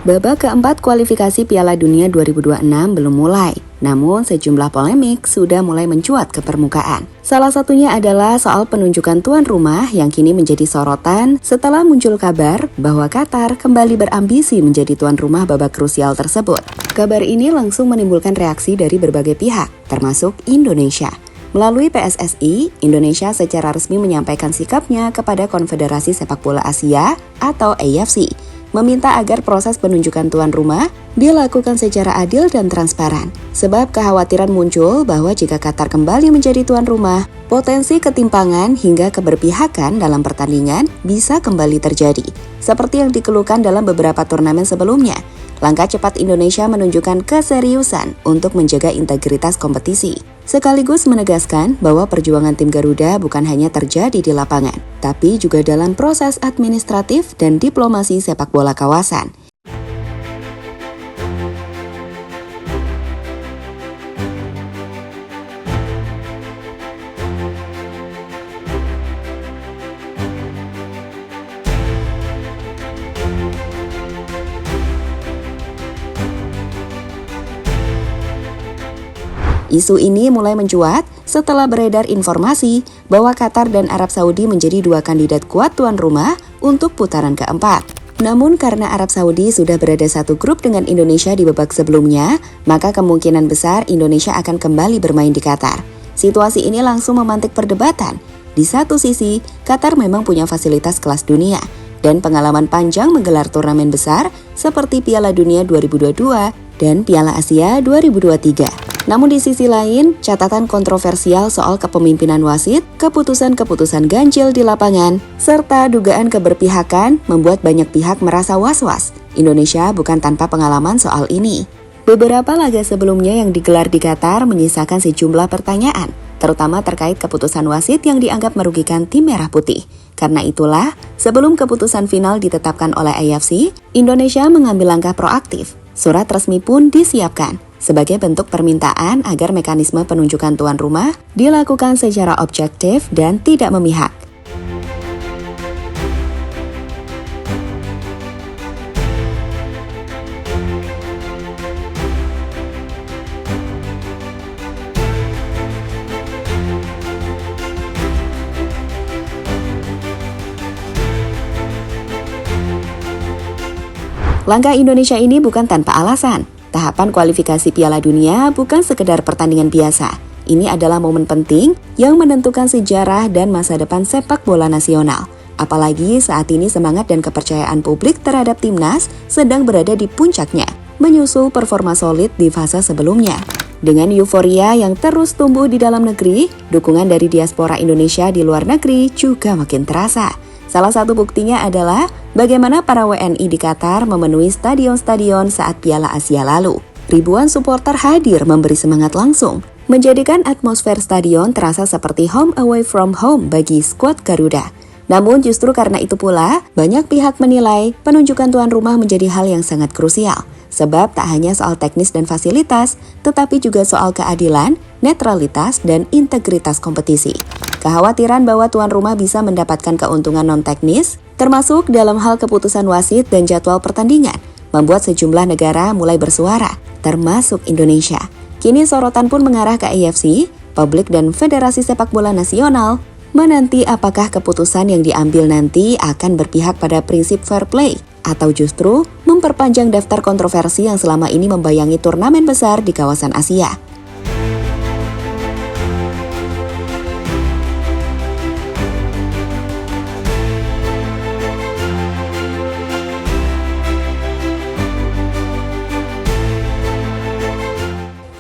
Babak keempat kualifikasi Piala Dunia 2026 belum mulai, namun sejumlah polemik sudah mulai mencuat ke permukaan. Salah satunya adalah soal penunjukan tuan rumah yang kini menjadi sorotan setelah muncul kabar bahwa Qatar kembali berambisi menjadi tuan rumah babak krusial tersebut. Kabar ini langsung menimbulkan reaksi dari berbagai pihak, termasuk Indonesia. Melalui PSSI, Indonesia secara resmi menyampaikan sikapnya kepada Konfederasi Sepak Bola Asia atau AFC, meminta agar proses penunjukan tuan rumah dilakukan secara adil dan transparan. Sebab kekhawatiran muncul bahwa jika Qatar kembali menjadi tuan rumah, potensi ketimpangan hingga keberpihakan dalam pertandingan bisa kembali terjadi. Seperti yang dikeluhkan dalam beberapa turnamen sebelumnya, langkah cepat Indonesia menunjukkan keseriusan untuk menjaga integritas kompetisi. Sekaligus menegaskan bahwa perjuangan tim Garuda bukan hanya terjadi di lapangan, tapi juga dalam proses administratif dan diplomasi sepak bola kawasan. Isu ini mulai mencuat setelah beredar informasi bahwa Qatar dan Arab Saudi menjadi dua kandidat kuat tuan rumah untuk putaran keempat. Namun karena Arab Saudi sudah berada satu grup dengan Indonesia di babak sebelumnya, maka kemungkinan besar Indonesia akan kembali bermain di Qatar. Situasi ini langsung memantik perdebatan. Di satu sisi, Qatar memang punya fasilitas kelas dunia dan pengalaman panjang menggelar turnamen besar seperti Piala Dunia 2022 dan Piala Asia 2023. Namun di sisi lain, catatan kontroversial soal kepemimpinan wasit, keputusan-keputusan ganjil di lapangan, serta dugaan keberpihakan membuat banyak pihak merasa was-was. Indonesia bukan tanpa pengalaman soal ini. Beberapa laga sebelumnya yang digelar di Qatar menyisakan sejumlah pertanyaan, terutama terkait keputusan wasit yang dianggap merugikan tim Merah Putih. Karena itulah, sebelum keputusan final ditetapkan oleh AFC, Indonesia mengambil langkah proaktif. Surat resmi pun disiapkan sebagai bentuk permintaan agar mekanisme penunjukan tuan rumah dilakukan secara objektif dan tidak memihak. Langkah Indonesia ini bukan tanpa alasan. Tahapan kualifikasi Piala Dunia bukan sekedar pertandingan biasa. Ini adalah momen penting yang menentukan sejarah dan masa depan sepak bola nasional. Apalagi saat ini semangat dan kepercayaan publik terhadap timnas sedang berada di puncaknya, menyusul performa solid di fase sebelumnya. Dengan euforia yang terus tumbuh di dalam negeri, dukungan dari diaspora Indonesia di luar negeri juga makin terasa. Salah satu buktinya adalah bagaimana para WNI di Qatar memenuhi stadion-stadion saat Piala Asia lalu. Ribuan supporter hadir memberi semangat langsung, menjadikan atmosfer stadion terasa seperti home away from home bagi skuad Garuda. Namun justru karena itu pula, banyak pihak menilai penunjukan tuan rumah menjadi hal yang sangat krusial. Sebab tak hanya soal teknis dan fasilitas, tetapi juga soal keadilan, netralitas, dan integritas kompetisi. Kekhawatiran bahwa tuan rumah bisa mendapatkan keuntungan non-teknis, termasuk dalam hal keputusan wasit dan jadwal pertandingan, membuat sejumlah negara mulai bersuara, termasuk Indonesia. Kini sorotan pun mengarah ke AFC, publik dan Federasi Sepak Bola Nasional, menanti apakah keputusan yang diambil nanti akan berpihak pada prinsip fair play, atau justru memperpanjang daftar kontroversi yang selama ini membayangi turnamen besar di kawasan Asia.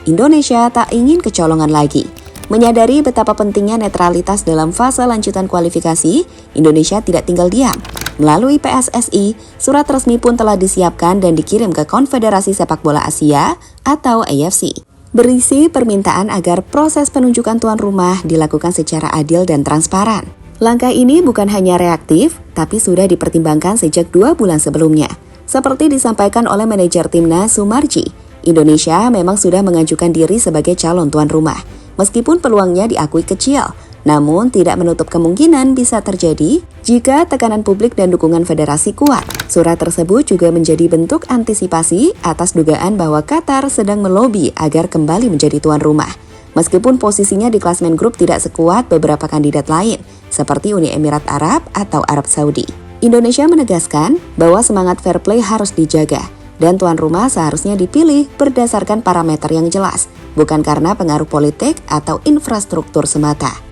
Indonesia tak ingin kecolongan lagi. Menyadari betapa pentingnya netralitas dalam fase lanjutan kualifikasi, Indonesia tidak tinggal diam. Melalui PSSI, surat resmi pun telah disiapkan dan dikirim ke Konfederasi Sepak Bola Asia atau AFC. Berisi permintaan agar proses penunjukan tuan rumah dilakukan secara adil dan transparan. Langkah ini bukan hanya reaktif, tapi sudah dipertimbangkan sejak 2 bulan sebelumnya. Seperti disampaikan oleh manajer timnas Sumarji, Indonesia memang sudah mengajukan diri sebagai calon tuan rumah. Meskipun peluangnya diakui kecil, Namun, tidak menutup kemungkinan bisa terjadi jika tekanan publik dan dukungan federasi kuat. Surat tersebut juga menjadi bentuk antisipasi atas dugaan bahwa Qatar sedang melobi agar kembali menjadi tuan rumah. Meskipun posisinya di klasmen grup tidak sekuat beberapa kandidat lain, seperti Uni Emirat Arab atau Arab Saudi. Indonesia menegaskan bahwa semangat fair play harus dijaga, dan tuan rumah seharusnya dipilih berdasarkan parameter yang jelas, bukan karena pengaruh politik atau infrastruktur semata.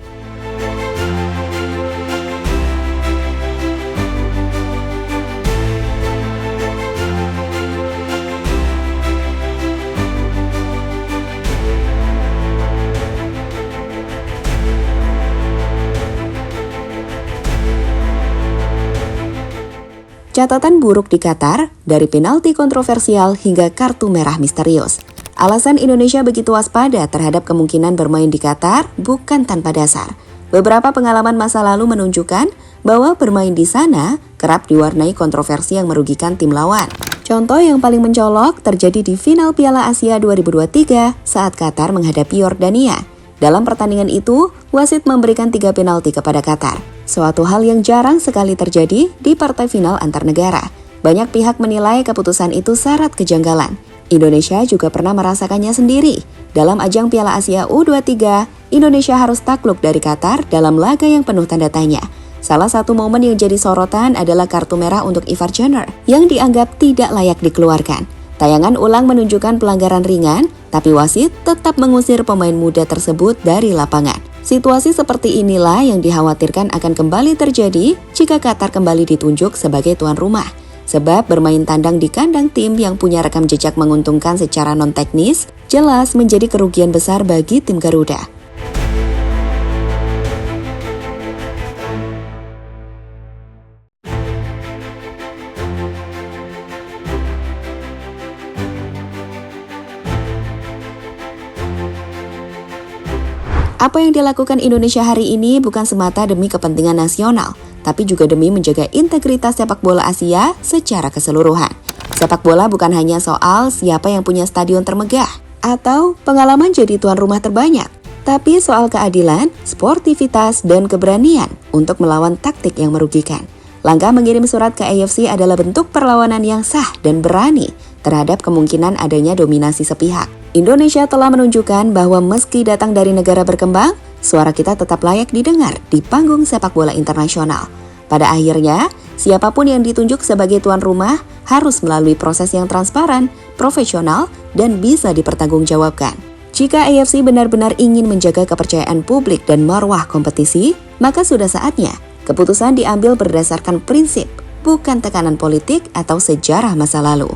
Catatan buruk di Qatar, dari penalti kontroversial hingga kartu merah misterius. Alasan Indonesia begitu waspada terhadap kemungkinan bermain di Qatar bukan tanpa dasar. Beberapa pengalaman masa lalu menunjukkan bahwa bermain di sana kerap diwarnai kontroversi yang merugikan tim lawan. Contoh yang paling mencolok terjadi di final Piala Asia 2023 saat Qatar menghadapi Yordania. Dalam pertandingan itu, wasit memberikan 3 penalti kepada Qatar. Suatu hal yang jarang sekali terjadi di partai final antar negara. Banyak pihak menilai keputusan itu syarat kejanggalan. Indonesia juga pernah merasakannya sendiri. Dalam ajang Piala Asia U23, Indonesia harus takluk dari Qatar dalam laga yang penuh tanda tanya. Salah satu momen yang jadi sorotan adalah kartu merah untuk Ivar Jenner yang dianggap tidak layak dikeluarkan. Tayangan ulang menunjukkan pelanggaran ringan, tapi wasit tetap mengusir pemain muda tersebut dari lapangan. Situasi seperti inilah yang dikhawatirkan akan kembali terjadi jika Qatar kembali ditunjuk sebagai tuan rumah. Sebab bermain tandang di kandang tim yang punya rekam jejak menguntungkan secara non-teknis, jelas menjadi kerugian besar bagi tim Garuda. Apa yang dilakukan Indonesia hari ini bukan semata demi kepentingan nasional, tapi juga demi menjaga integritas sepak bola Asia secara keseluruhan. Sepak bola bukan hanya soal siapa yang punya stadion termegah atau pengalaman jadi tuan rumah terbanyak, tapi soal keadilan, sportivitas, dan keberanian untuk melawan taktik yang merugikan. Langkah mengirim surat ke AFC adalah bentuk perlawanan yang sah dan berani terhadap kemungkinan adanya dominasi sepihak. Indonesia telah menunjukkan bahwa meski datang dari negara berkembang, suara kita tetap layak didengar di panggung sepak bola internasional. Pada akhirnya, siapapun yang ditunjuk sebagai tuan rumah harus melalui proses yang transparan, profesional, dan bisa dipertanggungjawabkan. Jika AFC benar-benar ingin menjaga kepercayaan publik dan marwah kompetisi, maka sudah saatnya keputusan diambil berdasarkan prinsip, bukan tekanan politik atau sejarah masa lalu.